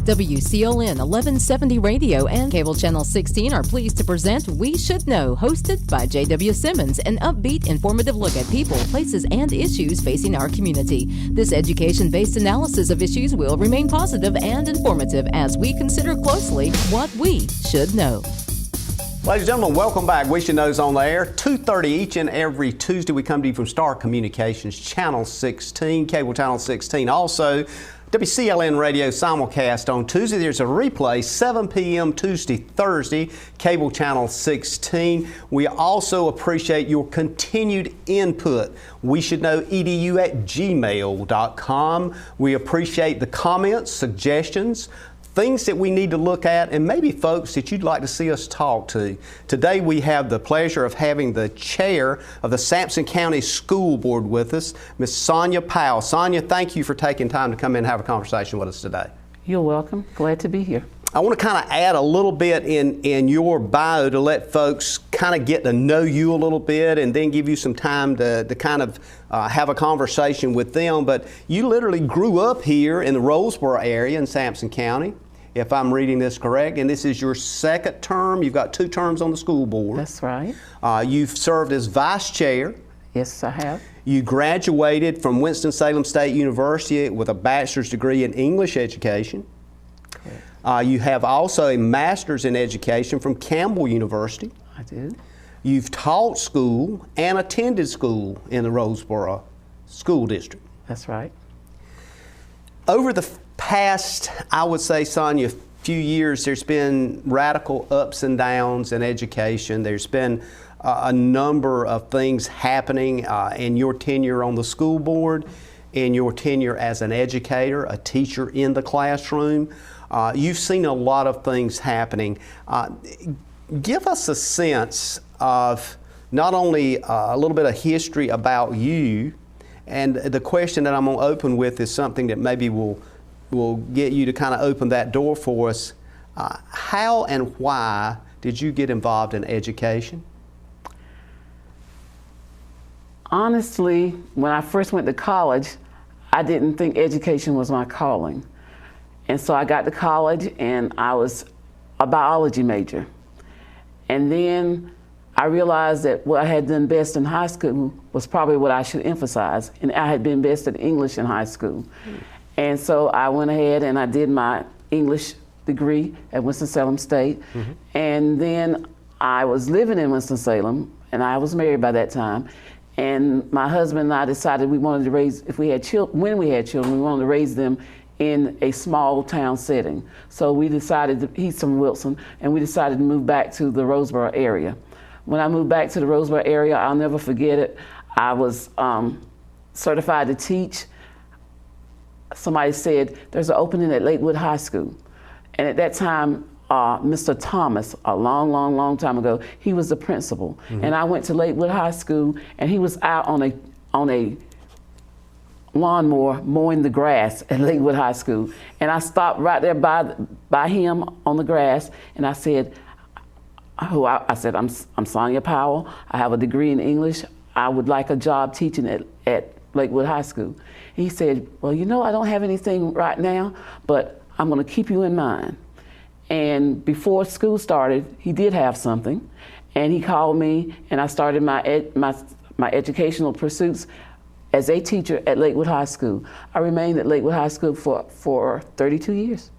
WCLN 1170 Radio and Cable Channel 16 are pleased to present We Should Know, hosted by JW Simmons, an upbeat, informative look at people, places, and issues facing our community. This education-based analysis of issues will remain positive and informative as we consider closely what we should know. Ladies and gentlemen, welcome back. We Should Know's on the air. 2:30 each and every Tuesday. We come to you from Star Communications, Channel 16, Cable Channel 16. Also, WCLN Radio simulcast on Tuesday. There's a replay, 7 p.m. Tuesday, Thursday, Cable Channel 16. We also appreciate your continued input. We should know edu@gmail.com. We appreciate the comments, suggestions, things that we need to look at, and maybe folks that you'd like to see us talk to. Today we have the pleasure of having the chair of the Sampson County School Board with us, Ms. Sonya Powell. Sonya, thank you for taking time to come in and have a conversation with us today. You're welcome. Glad to be here. I want to kind of add a little bit in your bio to let folks kind of get to know you a little bit and then give you some time to kind of have a conversation with them. But you literally grew up here in the Roseboro area in Sampson County, if I'm reading this correct, and this is your second term. You've got 2 terms on the school board. That's right. You've served as vice chair. Yes, I have. You graduated from Winston-Salem State University with a bachelor's degree in English education. You have also a master's in education from Campbell University. I do. You've taught school and attended school in the Roseboro School District. That's right. Over the past, I would say, Sonya, few years, there's been radical ups and downs in education. There's been a number of things happening in your tenure on the school board, in your tenure as an educator, a teacher in the classroom. You've seen a lot of things happening. Give us a sense of not only a little bit of history about you, and the question that I'm going to open with is something that maybe will get you to kind of open that door for us. How and why did you get involved in education? Honestly, when I first went to college, I didn't think education was my calling. And so I got to college and I was a biology major. And then I realized that what I had done best in high school was probably what I should emphasize. And I had been best at English in high school. And so I went ahead and I did my English degree at Winston-Salem State. And then I was living in Winston-Salem, and I was married by that time. And my husband and I decided we wanted to raise, when we had children, we wanted to raise them in a small town setting. So we decided, he's from Wilson, and we decided to move back to the Roseboro area. When I moved back to the Roseboro area, I'll never forget it. I was certified to teach. Somebody said, there's an opening at Lakewood High School. And at that time, Mr. Thomas, a long time ago, he was the principal. And I went to Lakewood High School, and he was out on a lawnmower mowing the grass at Lakewood High School. And I stopped right there by him on the grass, and I said, I'm Sonya Powell. I have a degree in English. I would like a job teaching at Lakewood High School. He said, well, you know, I don't have anything right now, but I'm going to keep you in mind. And before school started, he did have something, and he called me, and I started my educational pursuits as a teacher at Lakewood High School. I remained at Lakewood High School for 32 years.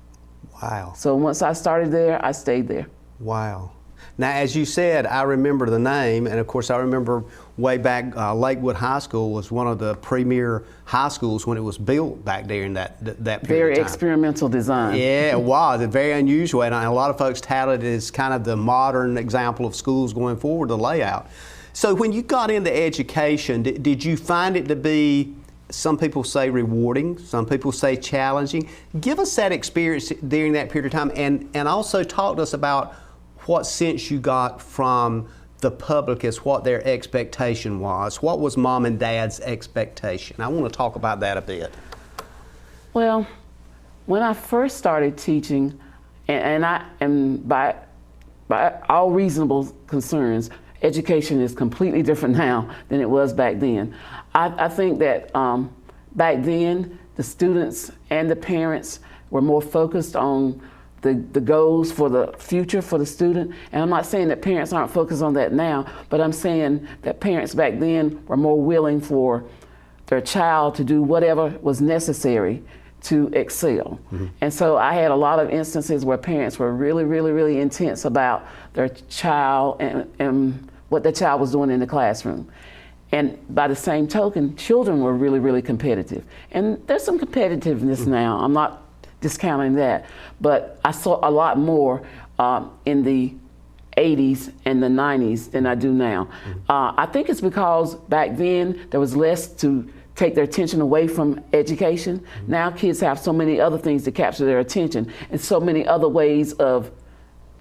Wow. So once I started there, I stayed there. Wow. Now, as you said, I remember the name, and of course I remember way back, Lakewood High School was one of the premier high schools when it was built back there in that period of time. Very experimental design. Yeah, it was. It's very unusual, and a lot of folks touted it as kind of the modern example of schools going forward, the layout. So when you got into education, did you find it to be, some people say rewarding, some people say challenging? Give us that experience during that period of time, and also talk to us about what sense you got from the public as what their expectation was. What was mom and dad's expectation? I want to talk about that a bit. Well, when I first started teaching, and by all reasonable concerns, education is completely different now than it was back then. I think that back then, the students and the parents were more focused on the goals for the future for the student. And I'm not saying that parents aren't focused on that now, but I'm saying that parents back then were more willing for their child to do whatever was necessary to excel. And so I had a lot of instances where parents were really, really, really intense about their child and what their child was doing in the classroom. And by the same token, children were really, really competitive. And there's some competitiveness now. I'm not discounting that, but I saw a lot more in the 80s and the 90s than I do now. I think it's because back then there was less to take their attention away from education. Now kids have so many other things to capture their attention and so many other ways of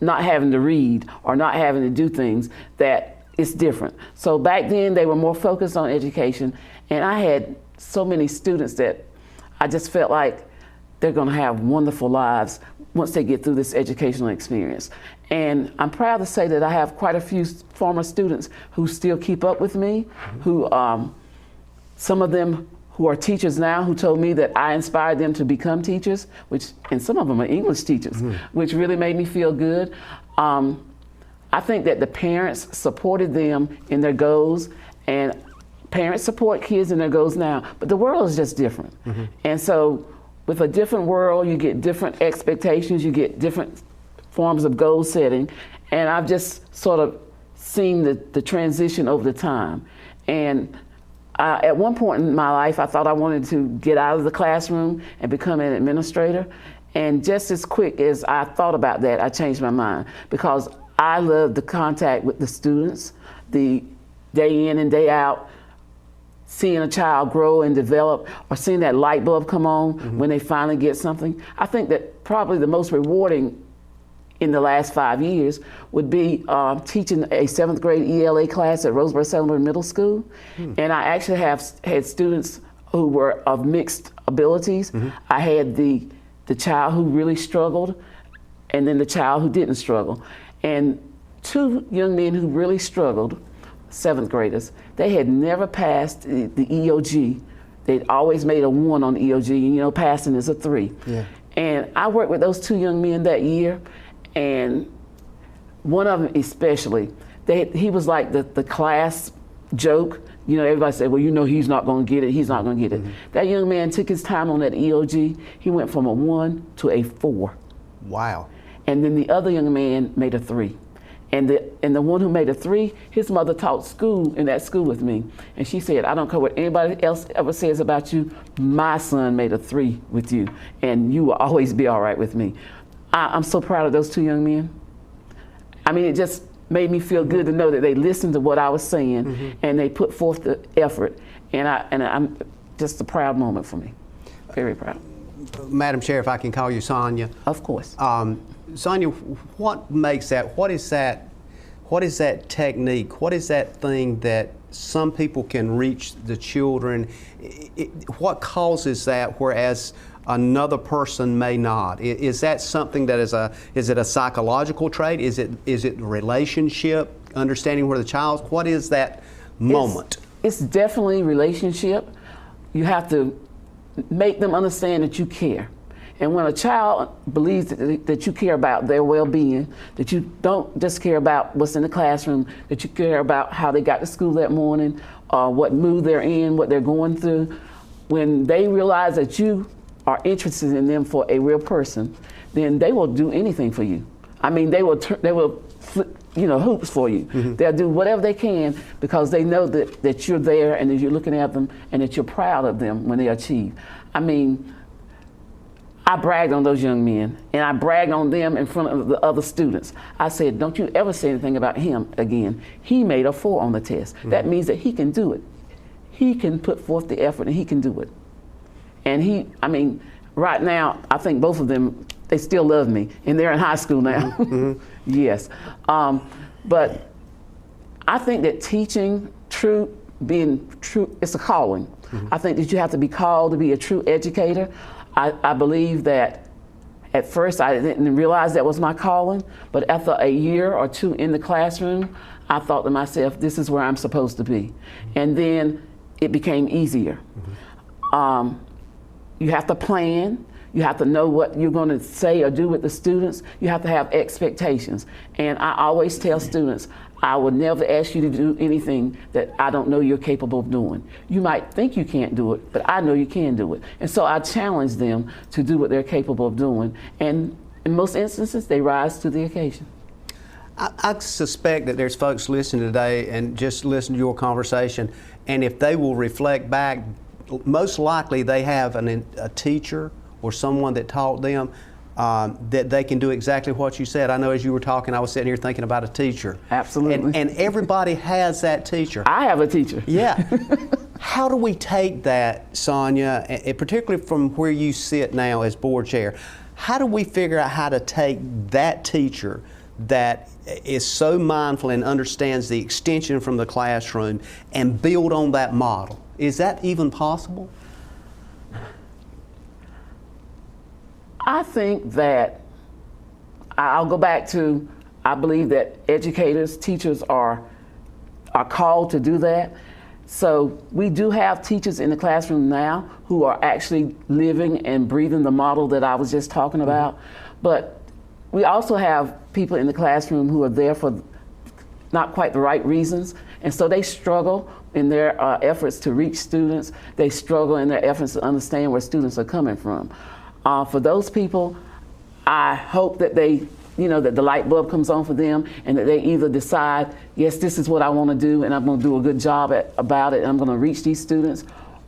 not having to read or not having to do things that it's different. So back then they were more focused on education, and I had so many students that I just felt like they're gonna have wonderful lives once they get through this educational experience. And I'm proud to say that I have quite a few former students who still keep up with me, who some of them who are teachers now, who told me that I inspired them to become teachers, and some of them are English teachers, which really made me feel good. I think that the parents supported them in their goals, and parents support kids in their goals now, but the world is just different. And so with a different world, you get different expectations, you get different forms of goal setting, and I've just sort of seen the transition over the time. And at one point in my life, I thought I wanted to get out of the classroom and become an administrator. And just as quick as I thought about that, I changed my mind, because I love the contact with the students, the day in and day out, seeing a child grow and develop, or seeing that light bulb come on when they finally get something. I think that probably the most rewarding in the last 5 years would be teaching a 7th grade ELA class at Roseburg-Sellenberg Middle School. And I actually have had students who were of mixed abilities. I had the child who really struggled, and then the child who didn't struggle. And 2 young men who really struggled, 7th graders, they had never passed the EOG. They'd always made a 1 on the EOG, and you know, passing is a 3. And I worked with those 2 young men that year, and one of them especially, he was like the class joke. You know, everybody said, well, you know, he's not gonna get it, he's not gonna get it. That young man took his time on that EOG. He went from a 1 to a 4. Wow. And then the other young man made a 3. And the one who made a 3, his mother taught school in that school with me. And she said, I don't care what anybody else ever says about you, my son made a 3 with you, and you will always be all right with me. I'm so proud of those 2 young men. I mean, it just made me feel good to know that they listened to what I was saying, and they put forth the effort. And I'm just a proud moment for me. Very proud. Madam Chair, if I can call you Sonya. Of course. Sonya, what makes that? What is that technique? What is that thing that some people can reach the children? What causes that, whereas another person may not? Is that something that is it a psychological trait? Is it relationship, understanding where the child? What is that moment? It's definitely relationship. You have to make them understand that you care. And when a child believes that you care about their well-being, that you don't just care about what's in the classroom, that you care about how they got to school that morning, what mood they're in, what they're going through, when they realize that you are interested in them for a real person, then they will do anything for you. I mean, they will flip, you know, hoops for you. They'll do whatever they can because they know that you're there and that you're looking at them and that you're proud of them when they achieve. I mean, I bragged on those young men, and I bragged on them in front of the other students. I said, don't you ever say anything about him again. He made a 4 on the test. That means that he can do it. He can put forth the effort, and he can do it. And I mean, right now, I think both of them, they still love me, and they're in high school now. Yes. But I think that teaching, being true, it's a calling. I think that you have to be called to be a true educator. I believe that at first I didn't realize that was my calling, but after a year or 2 in the classroom, I thought to myself, this is where I'm supposed to be. And then it became easier. You have to plan, You have to know what you're going to say or do with the students. You have to have expectations. And I always tell students, I will never ask you to do anything that I don't know you're capable of doing. You might think you can't do it, but I know you can do it. And so I challenge them to do what they're capable of doing. And in most instances, they rise to the occasion. I suspect that there's folks listening today and just listen to your conversation, and if they will reflect back, most likely they have a teacher or someone that taught them that they can do exactly what you said. I know as you were talking, I was sitting here thinking about a teacher. Absolutely. And everybody has that teacher. I have a teacher. Yeah. How do we take that, Sonya, and particularly from where you sit now as board chair, how do we figure out how to take that teacher that is so mindful and understands the extension from the classroom and build on that model? Is that even possible? I think that I'll go back to, I believe that educators, teachers are called to do that. So we do have teachers in the classroom now who are actually living and breathing the model that I was just talking about. But we also have people in the classroom who are there for not quite the right reasons, and so they struggle in their efforts to reach students. They struggle in their efforts to understand where students are coming from. For those people, I hope that they, that the light bulb comes on for them, and that they either decide, yes, this is what I want to do, and I'm going to do a good job about it, and I'm going to reach these students,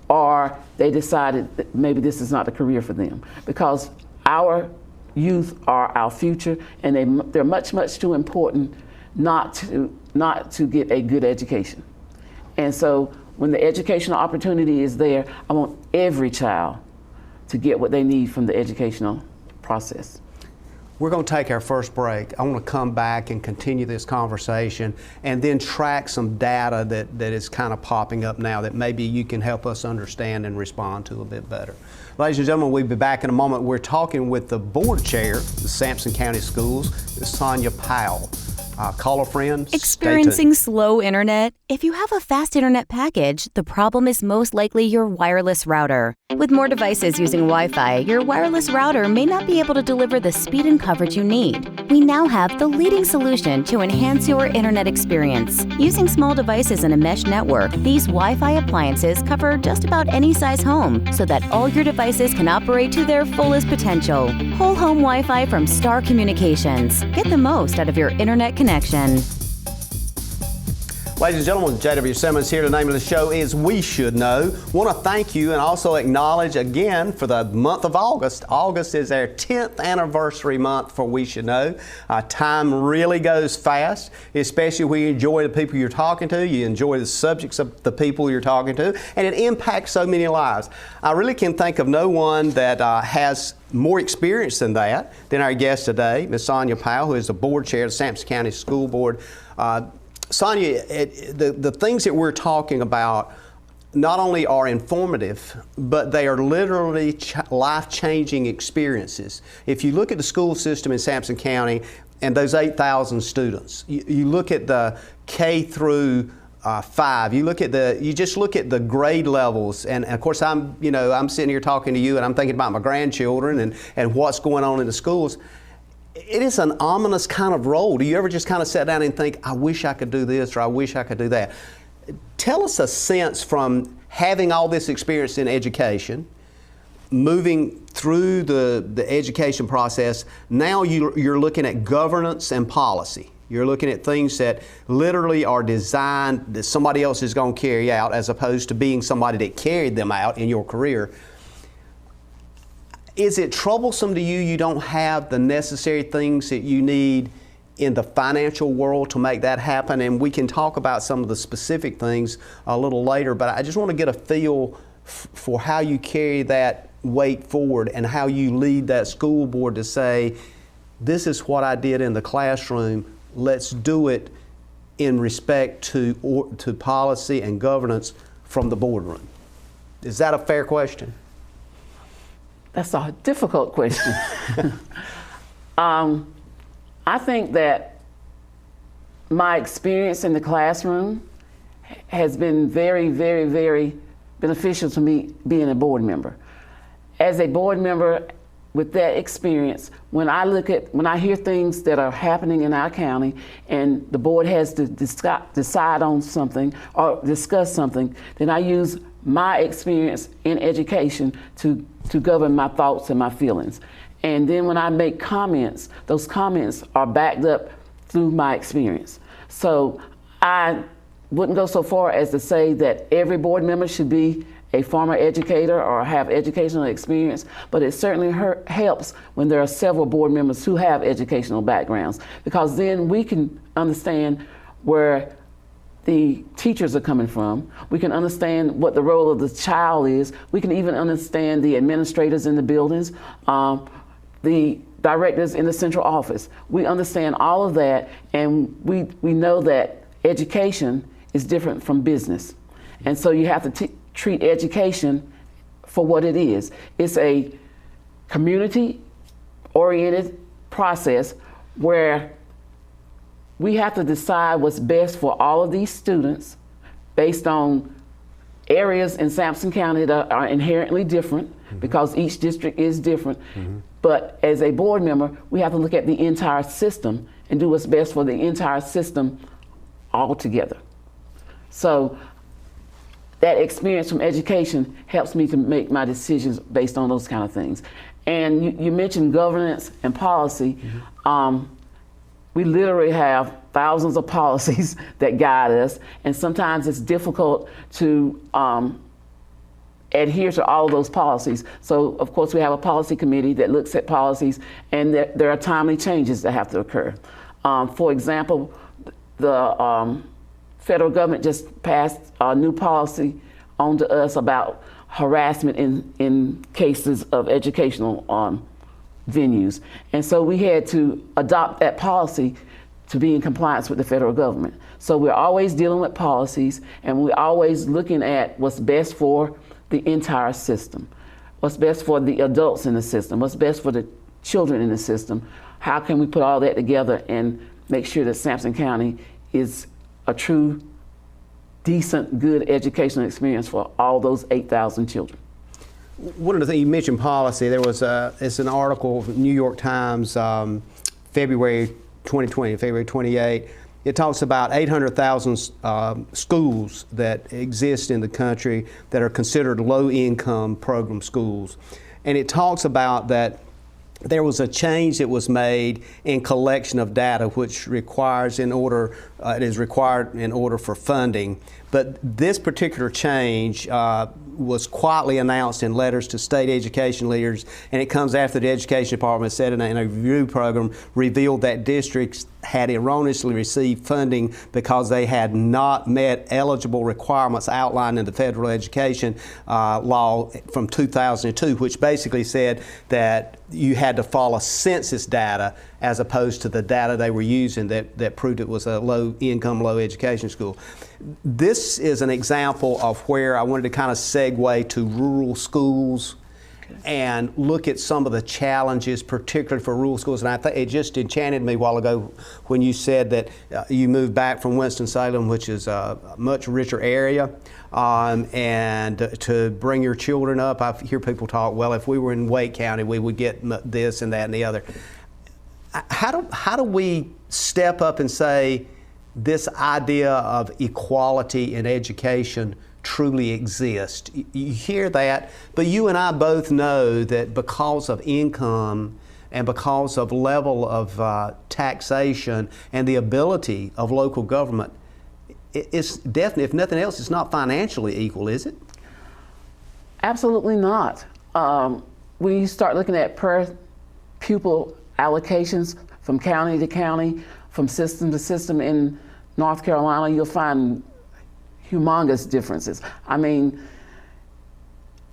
or they decided that maybe this is not the career for them, because our youth are our future, and they're much, much too important not to get a good education. And so when the educational opportunity is there, I want every child to get what they need from the educational process. We're going to take our first break. I want to come back and continue this conversation and then track some data that is kind of popping up now that maybe you can help us understand and respond to a bit better. Ladies and gentlemen, we'll be back in a moment. We're talking with the board chair of the Sampson County Schools, Sonya Powell. Call a friend. Experiencing slow internet? If you have a fast internet package, the problem is most likely your wireless router. With more devices using Wi-Fi, your wireless router may not be able to deliver the speed and coverage you need. We now have the leading solution to enhance your internet experience. Using small devices in a mesh network, these Wi-Fi appliances cover just about any size home so that all your devices can operate to their fullest potential. Whole home Wi-Fi from Star Communications. Get the most out of your internet connection. Ladies and gentlemen, JW Simmons here. The name of the show is We Should Know. Want to thank you and also acknowledge again for the month of August. August is our 10th anniversary month for We Should Know. Time really goes fast, especially when you enjoy the people you're talking to, you enjoy the subjects of the people you're talking to, and it impacts so many lives. I really can think of no one that has more experience than that than our guest today, Ms. Sonya Powell, who is the board chair of the Sampson County School Board. Sonya, the things that we're talking about not only are informative, but they are literally life-changing experiences. If you look at the school system in Sampson County and those 8,000 students, you look at the K through 5. You just look at the grade levels, and of course I'm sitting here talking to you, and I'm thinking about my grandchildren and what's going on in the schools. It is an ominous kind of role. Do you ever just kind of sit down and think, I wish I could do this or I wish I could do that? Tell us a sense from having all this experience in education, moving through the education process. Now you're looking at governance and policy. You're looking at things that literally are designed that somebody else is going to carry out, as opposed to being somebody that carried them out in your career. Is it troublesome to you don't have the necessary things that you need in the financial world to make that happen? And we can talk about some of the specific things a little later, but I just want to get a feel for how you carry that weight forward and how you lead that school board to say, this is what I did in the classroom, let's do it in respect to policy and governance from the boardroom. Is that a fair question? That's a difficult question. I think that my experience in the classroom has been very, very, very beneficial to me being a board member. As a board member, with that experience, when I hear things that are happening in our county and the board has to decide on something or discuss something, then I use my experience in education to govern my thoughts and my feelings. And then when I make comments, those comments are backed up through my experience. So I wouldn't go so far as to say that every board member should be a former educator or have educational experience, but it certainly helps when there are several board members who have educational backgrounds, because then we can understand where the teachers are coming from. We can understand what the role of the child is. We can even understand the administrators in the buildings, the directors in the central office. We understand all of that, and we know that education is different from business. And so you have to treat education for what it is. It's a community-oriented process where we have to decide what's best for all of these students based on areas in Sampson County that are inherently different, because each district is different. But as a board member, we have to look at the entire system and do what's best for the entire system altogether. So that experience from education helps me to make my decisions based on those kind of things. And you mentioned governance and policy. We literally have thousands of policies that guide us, and sometimes it's difficult to adhere to all of those policies. So of course we have a policy committee that looks at policies, and there are timely changes that have to occur. For example, the federal government just passed a new policy onto us about harassment in cases of educational venues. And so we had to adopt that policy to be in compliance with the federal government. So we're always dealing with policies, and we're always looking at what's best for the entire system, what's best for the adults in the system, what's best for the children in the system. How can we put all that together and make sure that Sampson County is a true, decent, good educational experience for all those 8,000 children? One of the things you mentioned, policy. There was it's an article from New York Times, February 2020, February 28. It talks about 800,000 schools that exist in the country that are considered low-income program schools, and it talks about that there was a change that was made in collection of data, which requires it is required in order for funding. But this particular change was quietly announced in letters to state education leaders, and it comes after the Education Department said in a review program revealed that districts had erroneously received funding because they had not met eligible requirements outlined in the federal education law from 2002, which basically said that you had to follow census data as opposed to the data they were using that proved it was a low-income, low-education school. This is an example of where I wanted to kind of segue to rural schools and look at some of the challenges, particularly for rural schools. And I think it just enchanted me a while ago when you said that you moved back from Winston-Salem, which is a much richer area, and to bring your children up. I hear people talk, well, if we were in Wake County, we would get this and that and the other. How do we step up and say this idea of equality in education truly exists? You hear that, but you and I both know that because of income and because of level of taxation and the ability of local government, it's definitely, if nothing else, it's not financially equal, is it? Absolutely not. When you start looking at per pupil allocations from county to county, from system to system in North Carolina, you'll find humongous differences. I mean,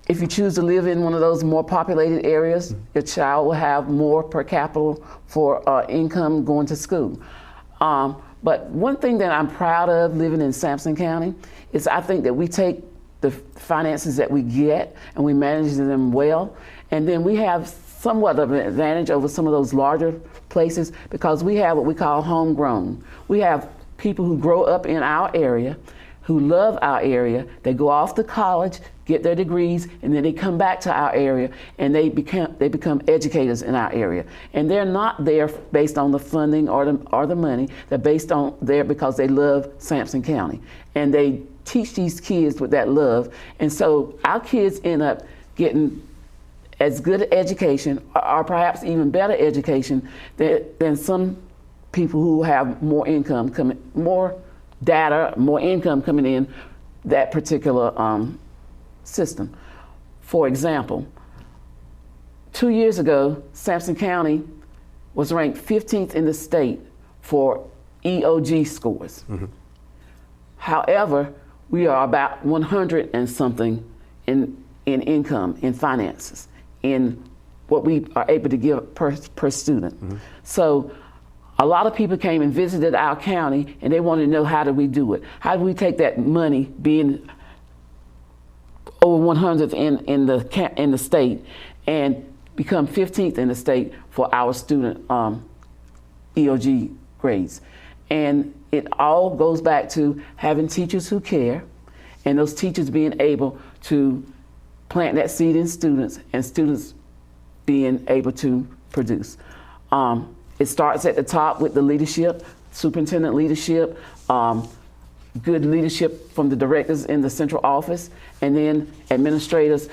if you choose to live in one of those more populated areas, your child will have more per capita for income going to school. But one thing that I'm proud of living in Sampson County is I think that we take the finances that we get and we manage them well, and then we have somewhat of an advantage over some of those larger places because we have what we call homegrown. We have people who grow up in our area who love our area. They go off to college, get their degrees, and then they come back to our area and they become educators in our area. And they're not there based on the funding or the money. They're based on there because they love Sampson County. And they teach these kids with that love. And so our kids end up getting as good an education, or perhaps even better education than some people who have more income coming, more data, more income coming in that particular system. For example, 2 years ago, Sampson County was ranked 15th in the state for EOG scores. Mm-hmm. However, we are about 100 and something in income, in finances, in what we are able to give per student. Mm-hmm. So a lot of people came and visited our county and they wanted to know, how do we do it? How do we take that money, being over 100th in the state, and become 15th in the state for our student EOG grades? And it all goes back to having teachers who care, and those teachers being able to plant that seed in students, and students being able to produce. It starts at the top with the leadership, superintendent leadership, good leadership from the directors in the central office, and then administrators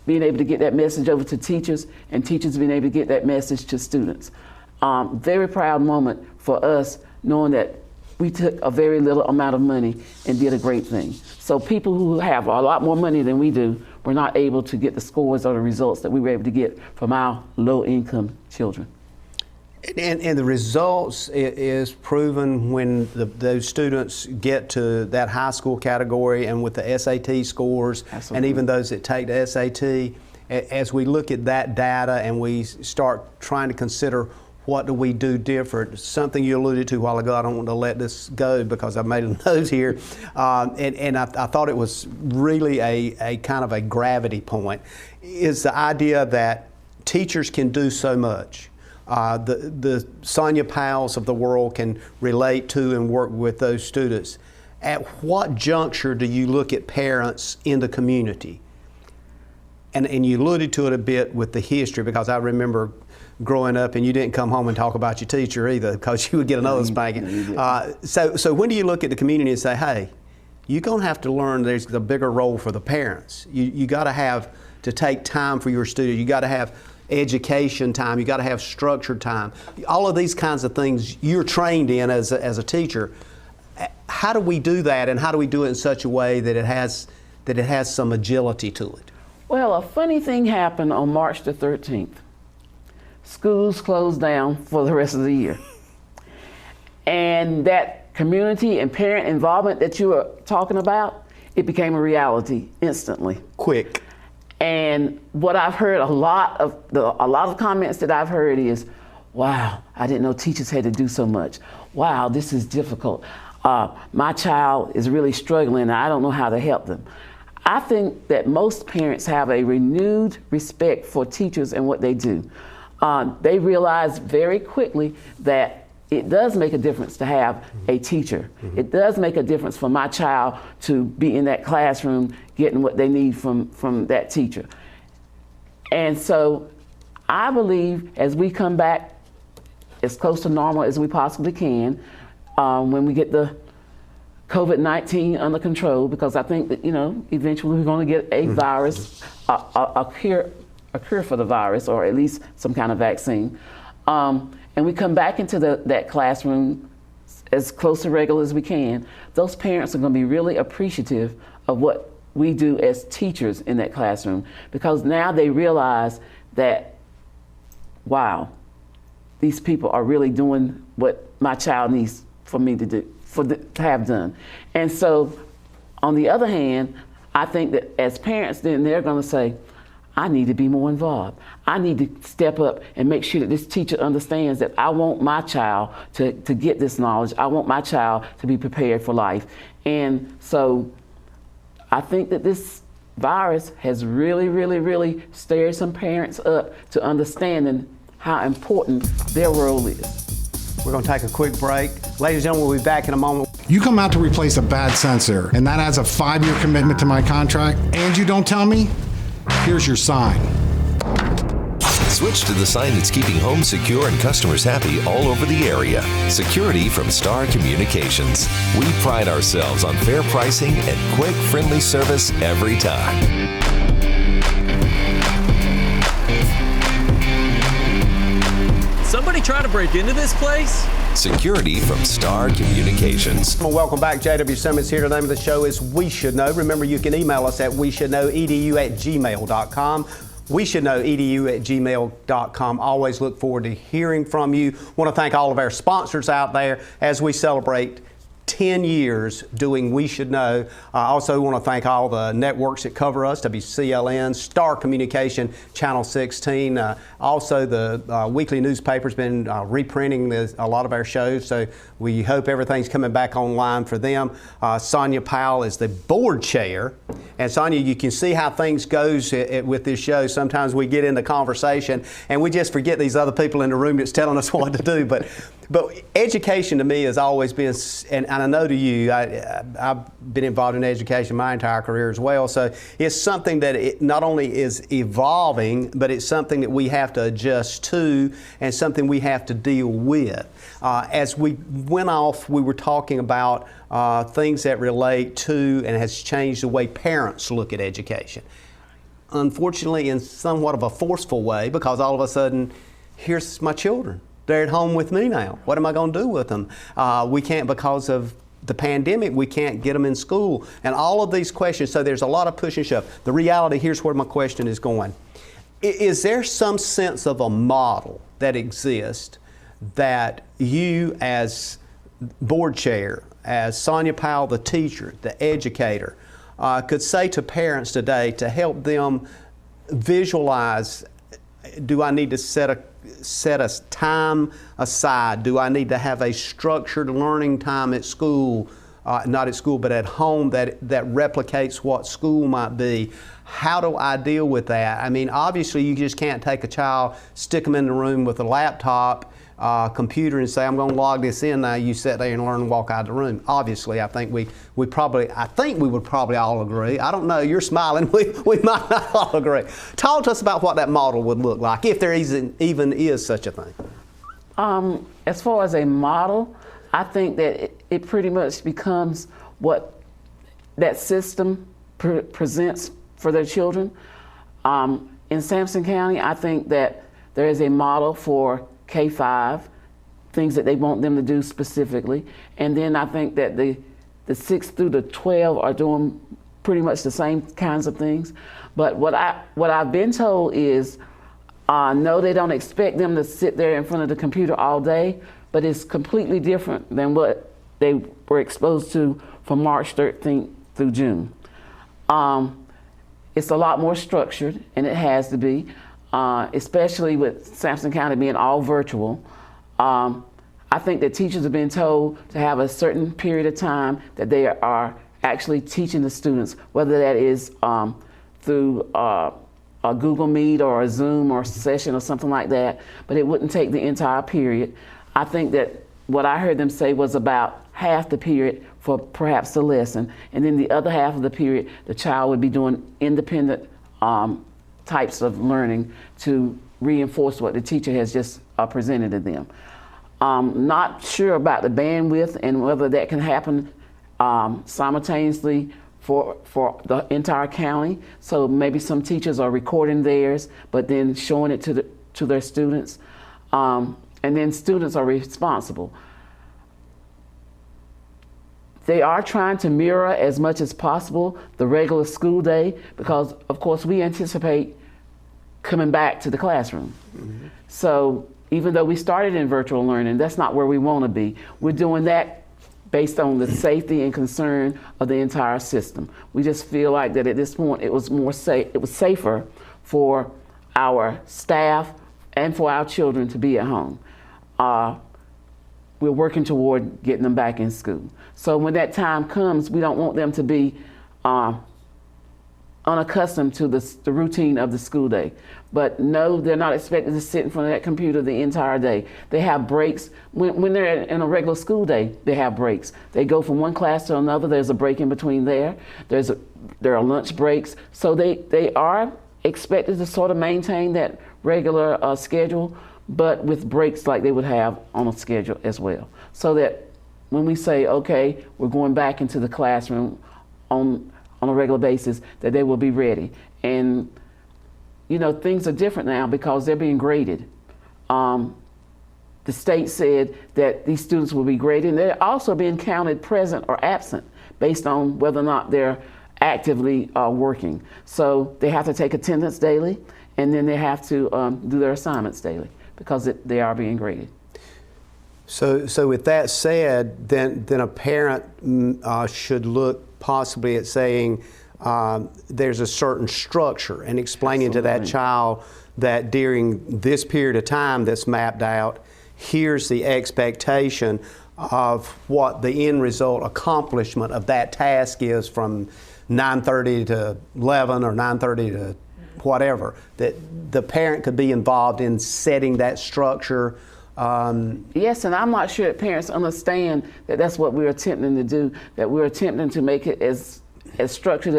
being able to get that message over to teachers, and teachers being able to get that message to students. Very proud moment for us, knowing that we took a very little amount of money and did a great thing. So people who have a lot more money than we do were not able to get the scores or the results that we were able to get from our low-income children. And the results is proven when those students get to that high school category, and with the SAT scores. Absolutely. And even those that take the SAT, as we look at that data and we start trying to consider what do we do different, something you alluded to a while ago, I don't want to let this go because I made a note here, and I thought it was really a kind of a gravity point, is the idea that teachers can do so much. The Sonya Powells of the world can relate to and work with those students. At what juncture do you look at parents in the community? And you alluded to it a bit with the history, because I remember growing up and you didn't come home and talk about your teacher either, because you would get another spanking. So when do you look at the community and say, hey, you're going to have to learn there's a bigger role for the parents. You got to have to take time for your students. You got to have education time. You got to have structured time. All of these kinds of things you're trained in as a teacher. How do we do that, and how do we do it in such a way that it has some agility to it? Well, a funny thing happened on March the 13th. Schools closed down for the rest of the year. And that community and parent involvement that you were talking about, it became a reality instantly. Quick. And what I've heard, a lot of comments that I've heard is, wow, I didn't know teachers had to do so much. Wow, this is difficult. My child is really struggling and I don't know how to help them. I think that most parents have a renewed respect for teachers and what they do. They realize very quickly that it does make a difference to have a teacher. Mm-hmm. It does make a difference for my child to be in that classroom getting what they need from that teacher. And so I believe as we come back as close to normal as we possibly can, when we get the COVID-19 under control, because I think that, eventually we're going to get a virus, a cure for the virus, or at least some kind of vaccine. And we come back into that classroom as close to regular as we can, those parents are going to be really appreciative of what we do as teachers in that classroom, because now they realize that, wow, these people are really doing what my child needs for me to do, to have done. And so, on the other hand, I think that as parents, then they're going to say, I need to be more involved. I need to step up and make sure that this teacher understands that I want my child to get this knowledge. I want my child to be prepared for life. And so I think that this virus has really, really, really stirred some parents up to understanding how important their role is. We're going to take a quick break. Ladies and gentlemen, we'll be back in a moment. You come out to replace a bad sensor, and that adds a 5-year commitment to my contract, and you don't tell me? Here's your sign. Switch to the sign that's keeping homes secure and customers happy all over the area. Security from Star Communications. We pride ourselves on fair pricing and quick, friendly service every time. Somebody trying to break into this place? Security from Star Communications. Well, welcome back. JW Simmons here. The name of the show is We Should Know. Remember, you can email us at weshouldknowedu@gmail.com. weshouldknowedu@gmail.com. Always look forward to hearing from you. Want to thank all of our sponsors out there as we celebrate 10 years doing We Should Know. I also want to thank all the networks that cover us, WCLN, Star Communication, Channel 16. Also, the weekly newspaper's been reprinting a lot of our shows, so we hope everything's coming back online for them. Sonya Powell is the board chair. And Sonya, you can see how things goes with this show. Sometimes we get into conversation and we just forget these other people in the room that's telling us what to do. But education to me has always been, and I know to you, I've been involved in education my entire career as well. So it's something that it not only is evolving, but it's something that we have to adjust to and something we have to deal with. As we went off, we were talking about things that relate to and has changed the way parents look at education. Unfortunately, in somewhat of a forceful way, because all of a sudden, here's my children. They're at home with me now. What am I going to do with them? We can't, because of the pandemic, we can't get them in school. And all of these questions, so there's a lot of push and shove. The reality, here's where my question is going. Is there some sense of a model that exists that you as board chair, as Sonya Powell, the teacher, the educator, could say to parents today to help them visualize, do I need to set a time aside? Do I need to have a structured learning time at school, not at school, but at home that replicates what school might be? How do I deal with that? I mean, obviously you just can't take a child, stick them in the room with a laptop, computer and say, I'm going to log this in now, you sit there and learn and walk out of the room. Obviously, I think we would probably all agree. I don't know, you're smiling, we might not all agree. Talk to us about what that model would look like, if there even is such a thing. As far as a model, I think that it pretty much becomes what that system presents for their children. In Sampson County, I think that there is a model for K-5, things that they want them to do specifically. And then I think that the 6 through the 12 are doing pretty much the same kinds of things. But what I've been told is, no, they don't expect them to sit there in front of the computer all day, but it's completely different than what they were exposed to from March 13th through June. It's a lot more structured, and it has to be. Especially with Sampson County being all virtual. I think that teachers have been told to have a certain period of time that they are actually teaching the students, whether that is through a Google Meet or a Zoom or a session or something like that, but it wouldn't take the entire period. I think that what I heard them say was about half the period for perhaps the lesson, and then the other half of the period, the child would be doing independent types of learning to reinforce what the teacher has just presented to them. Not sure about the bandwidth and whether that can happen simultaneously for the entire county. So maybe some teachers are recording theirs, but then showing it to their students. And then students are responsible. They are trying to mirror as much as possible the regular school day because, of course, we anticipate coming back to the classroom. Mm-hmm. So even though we started in virtual learning, that's not where we want to be. We're doing that based on the safety and concern of the entire system. We just feel like that at this point it was safer for our staff and for our children to be at home. We're working toward getting them back in school. So when that time comes, we don't want them to be unaccustomed to the routine of the school day. But no, they're not expected to sit in front of that computer the entire day. They have breaks. When they're in a regular school day, they have breaks. They go from one class to another. There's a break in between there. There are lunch breaks. So they are expected to sort of maintain that regular schedule, but with breaks like they would have on a schedule as well. So that when we say, okay, we're going back into the classroom on a regular basis, that they will be ready. And you know, things are different now because they're being graded. The state said that these students will be graded, and they're also being counted present or absent based on whether or not they're actively working. So they have to take attendance daily, and then they have to do their assignments daily because they are being graded. So with that said, then a parent should look possibly at saying there's a certain structure and explaining to that child that during this period of time that's mapped out, here's the expectation of what the end result accomplishment of that task is from 9:30 to 11 or 9:30 to whatever, that the parent could be involved in setting that structure. Yes, and I'm not sure that parents understand that that's what we're attempting to do, that we're attempting to make it as structured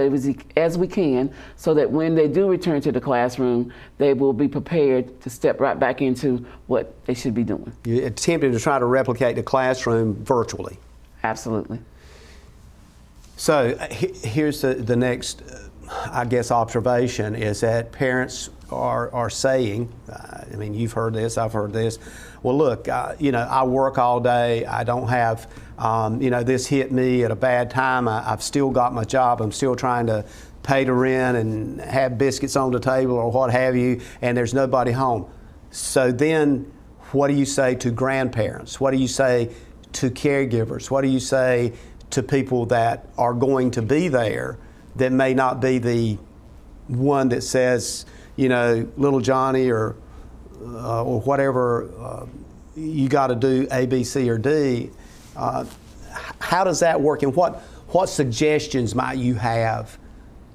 as we can so that when they do return to the classroom, they will be prepared to step right back into what they should be doing. You're attempting to try to replicate the classroom virtually. Absolutely. So here's the next, I guess, observation is that parents are saying, I mean, you've heard this, I've heard this, well, look, you know, I work all day, I don't have, you know, this hit me at a bad time, I've still got my job, I'm still trying to pay the rent and have biscuits on the table or what have you, and there's nobody home. So then what do you say to grandparents? What do you say to caregivers? What do you say to people that are going to be there that may not be the one that says, you know, little Johnny or whatever, you got to do A, B, C, or D. How does that work, and what suggestions might you have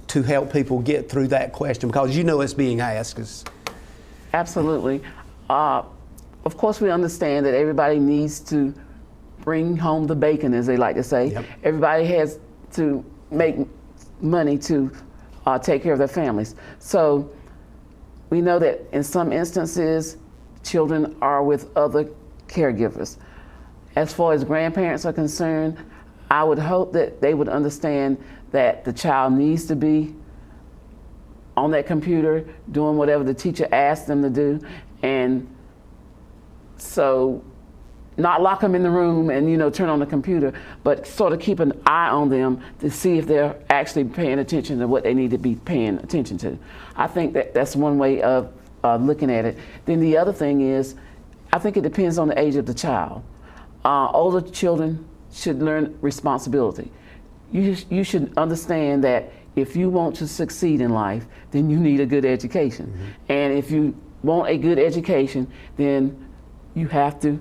to help people get through that question? Because you know it's being asked. Absolutely. Of course, we understand that everybody needs to bring home the bacon, as they like to say. Yep. Everybody has to make money to take care of their families. So we know that in some instances, children are with other caregivers. As far as grandparents are concerned, I would hope that they would understand that the child needs to be on that computer doing whatever the teacher asks them to do, and so not lock them in the room and, you know, turn on the computer, but sort of keep an eye on them to see if they're actually paying attention to what they need to be paying attention to. I think that that's one way of looking at it. Then the other thing is, I think it depends on the age of the child. Older children should learn responsibility. You should understand that if you want to succeed in life, then you need a good education. Mm-hmm. And if you want a good education, then you have to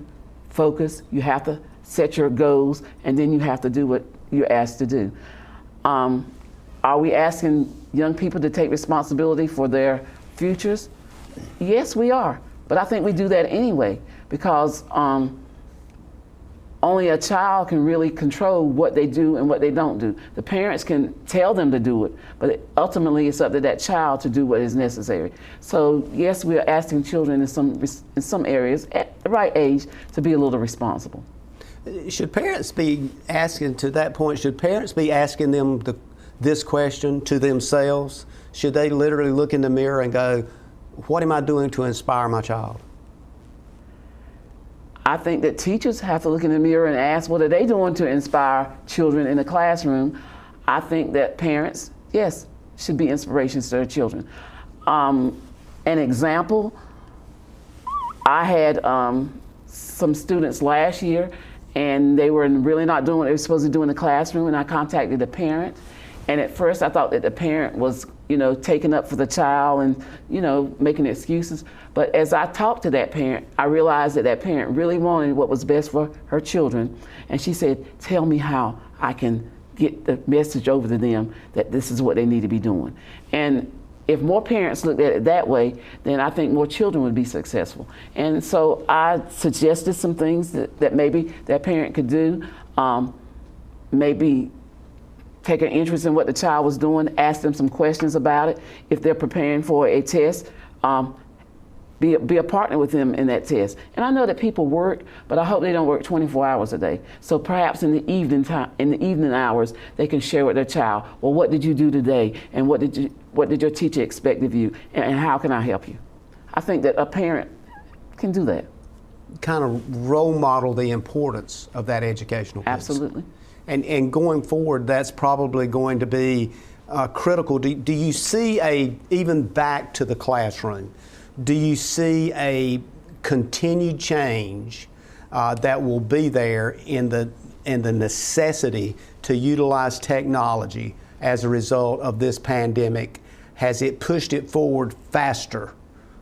focus, you have to set your goals, and then you have to do what you're asked to do. Are we asking young people to take responsibility for their futures? Yes, we are. But I think we do that anyway, because only a child can really control what they do and what they don't do. The parents can tell them to do it, but ultimately it's up to that child to do what is necessary. So yes, we are asking children in some areas at the right age to be a little responsible. Should parents be asking, to that point, should parents be asking them this question to themselves? Should they literally look in the mirror and go, what am I doing to inspire my child? I think that teachers have to look in the mirror and ask, what are they doing to inspire children in the classroom? I think that parents, yes, should be inspirations to their children. An example, I had some students last year, and they were really not doing what they were supposed to do in the classroom, and I contacted the parent. And at first I thought that the parent was, you know, taking up for the child and, you know, making excuses. But as I talked to that parent, I realized that that parent really wanted what was best for her children. And she said, tell me how I can get the message over to them that this is what they need to be doing. And if more parents looked at it that way, then I think more children would be successful. And so I suggested some things that maybe that parent could do. Maybe take an interest in what the child was doing, ask them some questions about it. If they're preparing for a test, be a partner with them in that test. And I know that people work, but I hope they don't work 24 hours a day. So perhaps in the evening hours, they can share with their child, well, what did you do today? And what did your teacher expect of you? And how can I help you? I think that a parent can do that. Kind of role model the importance of that educational piece. Absolutely. And going forward, that's probably going to be critical. Do you see even back to the classroom, do you see a continued change that will be there in the necessity to utilize technology as a result of this pandemic? Has it pushed it forward faster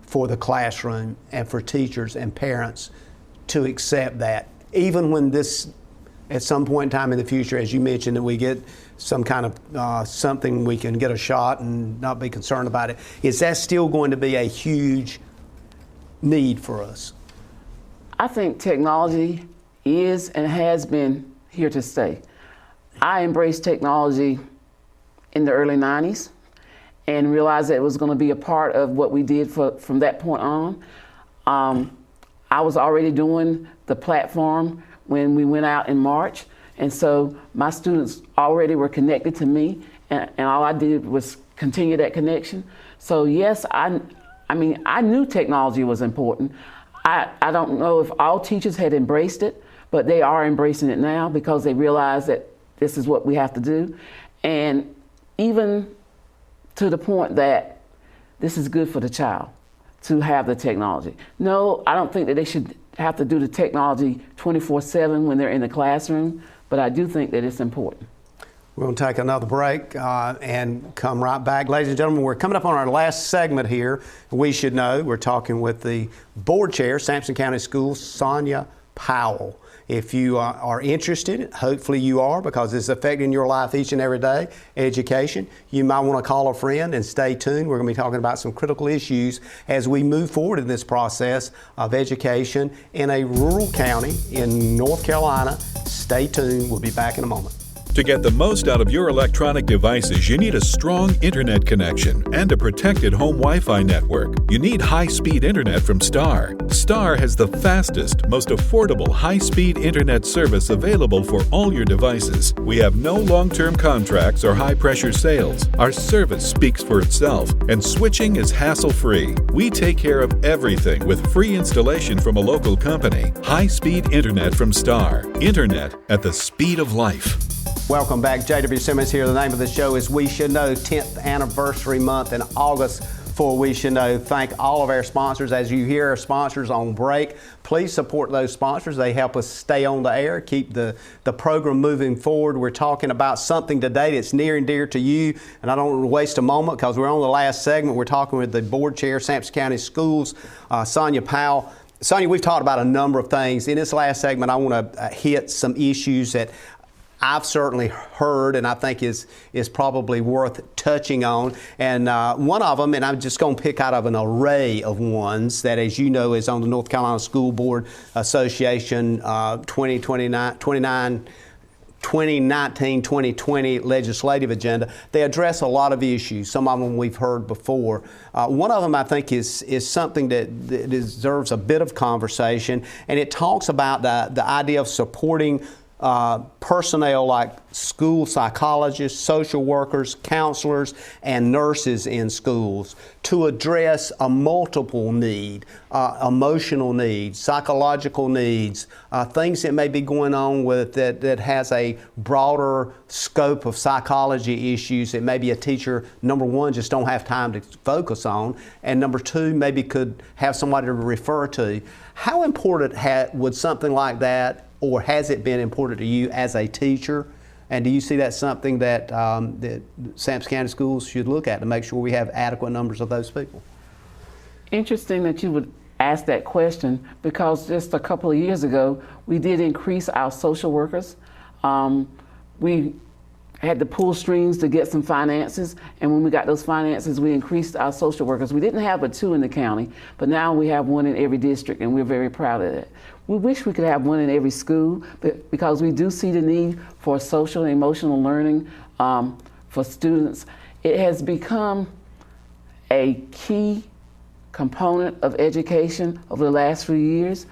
for the classroom and for teachers and parents to accept that, even when this, at some point in time in the future, as you mentioned, that we get some kind of something we can get a shot and not be concerned about it, is that still going to be a huge need for us? I think technology is and has been here to stay. I embraced technology in the early 90s and realized that it was going to be a part of what we did from that point on. I was already doing the platform when we went out in March, and so my students already were connected to me, and all I did was continue that connection. So yes, I mean, I knew technology was important. I don't know if all teachers had embraced it, but they are embracing it now because they realize that this is what we have to do. And even to the point that this is good for the child to have the technology. No, I don't think that they should have to do the technology 24/7 when they're in the classroom, but I do think that it's important. We're going to take another break and come right back. Ladies and gentlemen, we're coming up on our last segment here. We should know. We're talking with the board chair, Sampson County Schools, Sonya Powell. If you are interested, hopefully you are, because it's affecting your life each and every day, education, you might want to call a friend and stay tuned. We're going to be talking about some critical issues as we move forward in this process of education in a rural county in North Carolina. Stay tuned. We'll be back in a moment. To get the most out of your electronic devices, you need a strong internet connection and a protected home Wi-Fi network. You need high-speed internet from Star. Star has the fastest, most affordable high-speed internet service available for all your devices. We have no long-term contracts or high-pressure sales. Our service speaks for itself, and switching is hassle-free. We take care of everything with free installation from a local company. High-speed internet from Star. Internet at the speed of life. Welcome back. JW Simmons here. The name of the show is We Should Know, 10th anniversary month in August for We Should Know. Thank all of our sponsors. As you hear our sponsors on break, please support those sponsors. They help us stay on the air, keep the program moving forward. We're talking about something today that's near and dear to you, and I don't want to waste a moment because we're on the last segment. We're talking with the board chair, Sampson County Schools, Sonya Powell. Sonya, we've talked about a number of things. In this last segment, I want to hit some issues that I've certainly heard and I think is probably worth touching on. And one of them, and I'm just going to pick out of an array of ones that, as you know, is on the North Carolina School Board Association 2019-2020 legislative agenda. They address a lot of issues. Some of them we've heard before. One of them I think is something that deserves a bit of conversation, and it talks about the idea of supporting personnel like school psychologists, social workers, counselors, and nurses in schools to address a multiple need, emotional needs, psychological needs, things that may be going on with that has a broader scope of psychology issues that maybe a teacher, number one, just don't have time to focus on, and number two, maybe could have somebody to refer to. How important would something like that, or has it been important to you as a teacher? And do you see that something that that Sampson County Schools should look at to make sure we have adequate numbers of those people? Interesting that you would ask that question, because just a couple of years ago, we did increase our social workers. We had to pull strings to get some finances, and when we got those finances, we increased our social workers. We didn't have but 2 in the county, but now we have 1 in every district, and we're very proud of that. We wish we could have 1 in every school, but because we do see the need for social and emotional learning for students. It has become a key component of education over the last few years.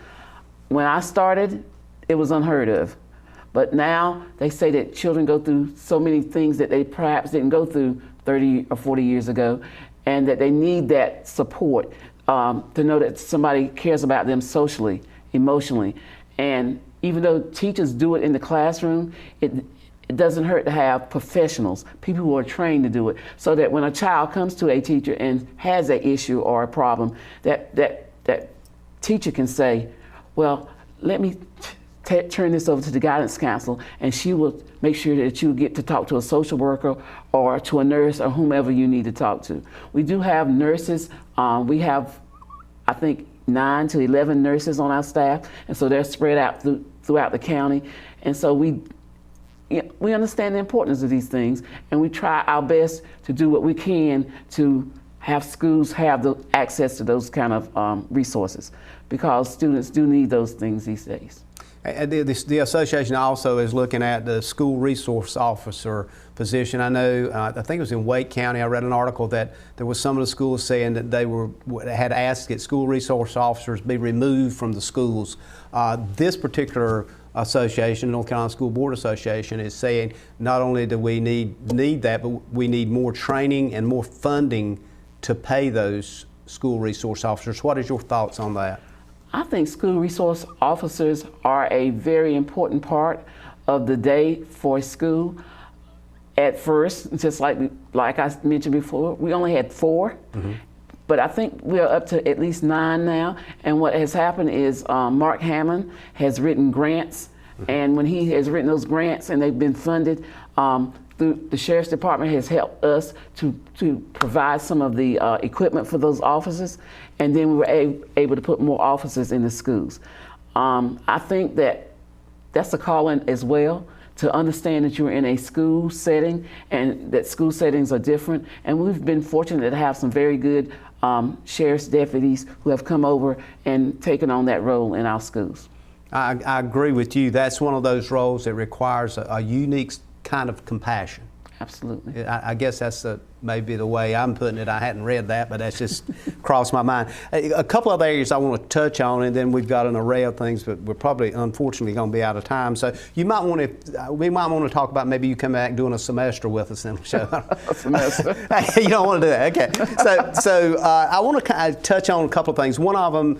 When I started, it was unheard of. But now they say that children go through so many things that they perhaps didn't go through 30 or 40 years ago, and that they need that support to know that somebody cares about them socially, emotionally. And even though teachers do it in the classroom, it doesn't hurt to have professionals, people who are trained to do it, so that when a child comes to a teacher and has an issue or a problem, that teacher can say, well, let me turn this over to the guidance counselor, and she will make sure that you get to talk to a social worker or to a nurse or whomever you need to talk to. We do have nurses. We have, I think, 9 to 11 nurses on our staff, and so they're spread out throughout the county. And so we understand the importance of these things, and we try our best to do what we can to have schools have the access to those kind of resources, because students do need those things these days. And the association also is looking at the school resource officer position. I know, I think it was in Wake County, I read an article that there was some of the schools saying that they had asked that school resource officers be removed from the schools. This particular association, North Carolina School Board Association, is saying not only do we need that, but we need more training and more funding to pay those school resource officers. What is your thoughts on that? I think school resource officers are a very important part of the day for a school. At first, just like I mentioned before, we only had 4, but I think we're up to at least 9 now. And what has happened is Mark Hammond has written grants, and when he has written those grants and they've been funded, the Sheriff's Department has helped us to provide some of the equipment for those officers, and then we were able to put more officers in the schools. I think that's a calling as well, to understand that you're in a school setting and that school settings are different. And we've been fortunate to have some very good sheriff's deputies who have come over and taken on that role in our schools. I agree with you. That's one of those roles that requires a unique kind of compassion. Absolutely. I guess that's maybe the way I'm putting it. I hadn't read that, but that's just crossed my mind. A couple of areas I want to touch on, and then we've got an array of things, but we're probably, unfortunately, going to be out of time. So we might want to talk about maybe you come back doing a semester with us in the show. A semester. You don't want to do that. Okay. So I want to kind of touch on a couple of things. One of them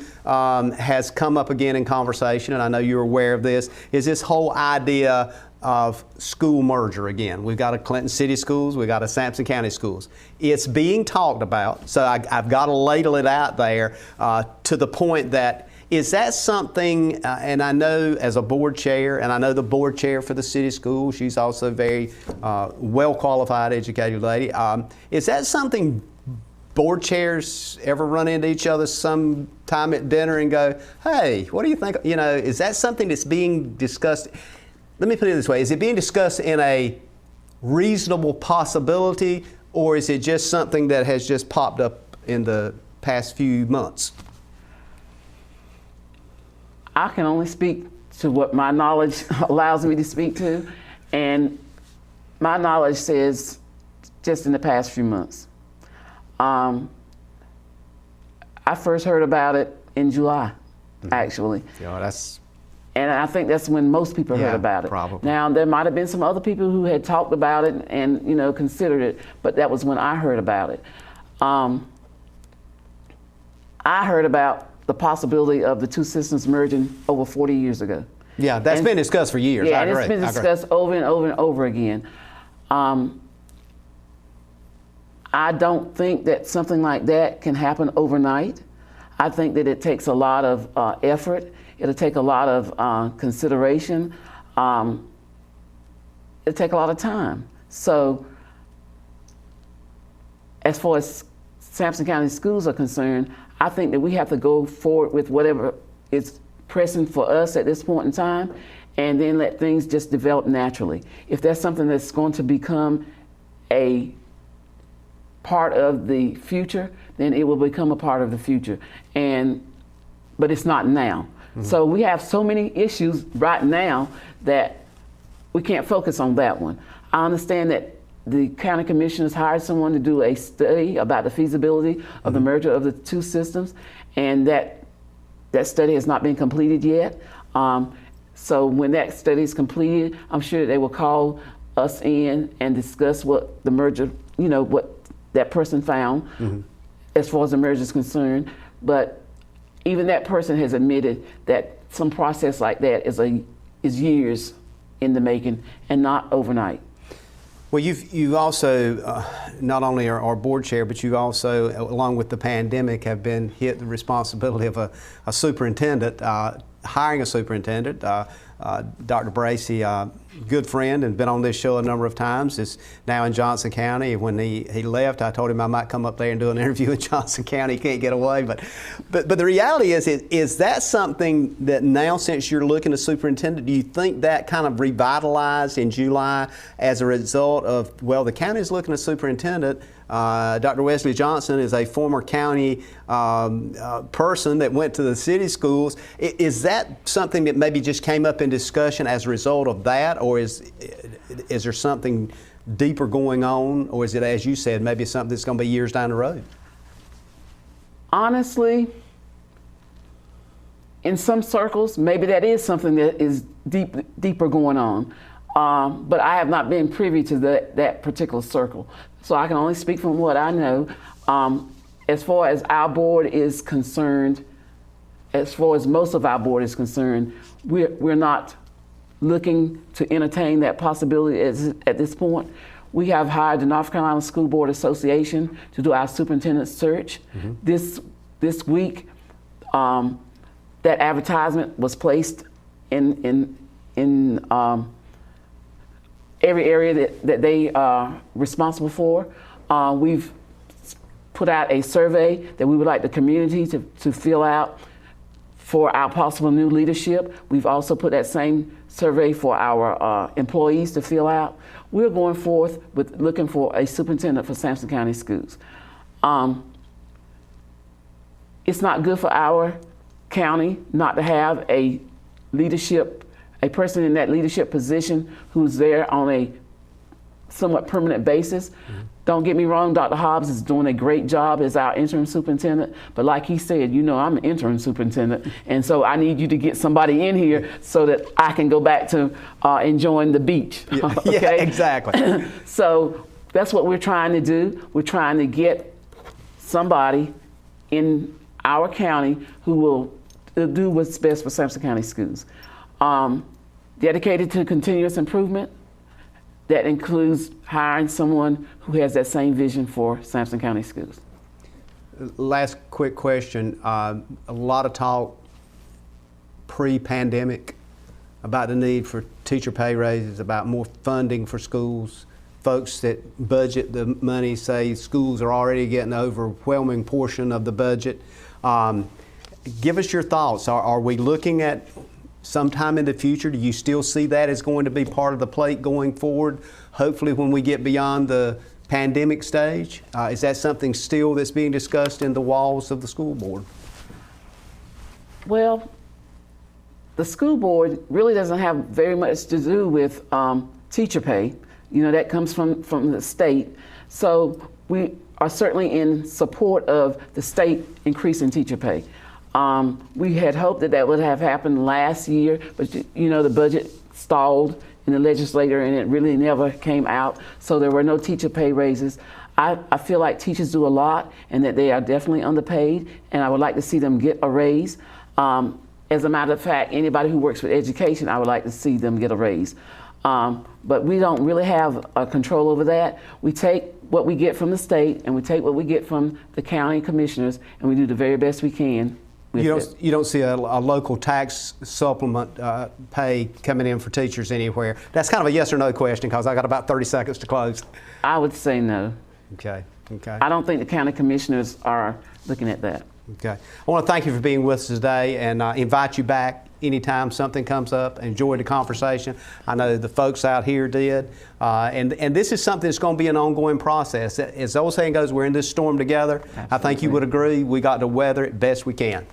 has come up again in conversation, and I know you're aware of this, is this whole idea of school merger again. We've got a Clinton City Schools, we've got a Sampson County Schools. It's being talked about, so I've got to ladle it out there to the point that, is that something, and I know as a board chair, and I know the board chair for the city school, she's also a very well-qualified, educated lady. Is that something board chairs ever run into each other sometime at dinner and go, hey, what do you think? You know, is that something that's being discussed? Let me put it this way, is it being discussed in a reasonable possibility, or is it just something that has just popped up in the past few months? I can only speak to what my knowledge allows me to speak to, and my knowledge says just in the past few months. I first heard about it in July, actually. Yeah, and I think that's when most people heard about it. Probably. Now, there might have been some other people who had talked about it and considered it, but that was when I heard about it. I heard about the possibility of the two systems merging over 40 years ago. Yeah, that's been discussed for years. Yeah, I agree. And it's been discussed over and over and over again. I don't think that something like that can happen overnight. I think that it takes a lot of effort. It'll take a lot of consideration. It'll take a lot of time. So as far as Sampson County schools are concerned, I think that we have to go forward with whatever is pressing for us at this point in time, and then let things just develop naturally. If that's something that's going to become a part of the future, then it will become a part of the future. But it's not now. Mm-hmm. So we have so many issues right now that we can't focus on that one. I understand that the county commissioners hired someone to do a study about the feasibility of the merger of the two systems, and that study has not been completed yet. So when that study is completed, I'm sure they will call us in and discuss what the merger, what that person found as far as the merger is concerned. But even that person has admitted that some process like that is years in the making and not overnight. Well, you've also, not only our board chair, but you also, along with the pandemic, have been hit the responsibility of a superintendent, hiring a superintendent. Dr. Bracey, good friend and been on this show a number of times, is now in Johnson County. When he left, I told him I might come up there and do an interview in Johnson County. He can't get away. But the reality is that something that now, since you're looking at superintendent, do you think that kind of revitalized in July as a result of, well, the county is looking at superintendent. Dr. Wesley Johnson is a former county person that went to the city schools. Is that something that maybe just came up in discussion as a result of that, or is there something deeper going on, or is it, as you said, maybe something that's going to be years down the road? Honestly, in some circles, maybe that is something that is deeper going on. But I have not been privy to that particular circle. So I can only speak from what I know. As far as our board is concerned, as far as most of our board is concerned, we're not looking to entertain that possibility at this point. We have hired the North Carolina School Board Association to do our superintendent search. This week, that advertisement was placed in every area that they are responsible for. We've put out a survey that we would like the community to fill out for our possible new leadership. We've also put that same survey for our employees to fill out. We're going forth with looking for a superintendent for Sampson County Schools. It's not good for our county not to have a person in that leadership position who's there on a somewhat permanent basis. Don't get me wrong, Dr. Hobbs is doing a great job as our interim superintendent, but like he said, I'm an interim superintendent, and so I need you to get somebody in here so that I can go back to enjoying the beach. Okay? Yeah, exactly. So that's what we're trying to do. We're trying to get somebody in our county who will do what's best for Sampson County Schools. Dedicated to continuous improvement. That includes hiring someone who has that same vision for Sampson County Schools. Last quick question. A lot of talk pre-pandemic about the need for teacher pay raises, about more funding for schools. Folks that budget the money say schools are already getting an overwhelming portion of the budget. Give us your thoughts. Are we looking at sometime in the future, do you still see that as going to be part of the plate going forward, hopefully when we get beyond the pandemic stage? Is that something still that's being discussed in the walls of the school board? Well, the school board really doesn't have very much to do with teacher pay. That comes from the state. So we are certainly in support of the state increasing teacher pay. We had hoped that would have happened last year, but the budget stalled in the legislature and it really never came out, so there were no teacher pay raises. I feel like teachers do a lot and that they are definitely underpaid, and I would like to see them get a raise. As a matter of fact, anybody who works with education, I would like to see them get a raise. But we don't really have control over that. We take what we get from the state and we take what we get from the county commissioners, and we do the very best we can. You don't see a local tax supplement pay coming in for teachers anywhere? That's kind of a yes or no question because I got about 30 seconds to close. I would say no. Okay. I don't think the county commissioners are looking at that. Okay. I want to thank you for being with us today and invite you back anytime something comes up. Enjoyed the conversation. I know the folks out here did. And this is something that's going to be an ongoing process. As the old saying goes, we're in this storm together. Absolutely. I think you would agree we got to weather it best we can.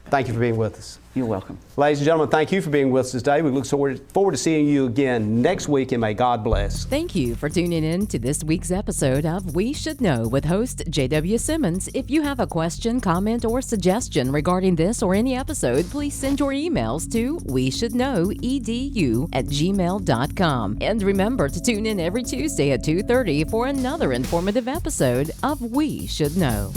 Thank you for being with us. You're welcome. Ladies and gentlemen, thank you for being with us today. We look forward to seeing you again next week, and may God bless. Thank you for tuning in to this week's episode of We Should Know with host JW Simmons. If you have a question, comment, or suggestion regarding this or any episode, please send your emails to weshouldknowedu@gmail.com. And remember to tune in every Tuesday at 2:30 for another informative episode of We Should Know.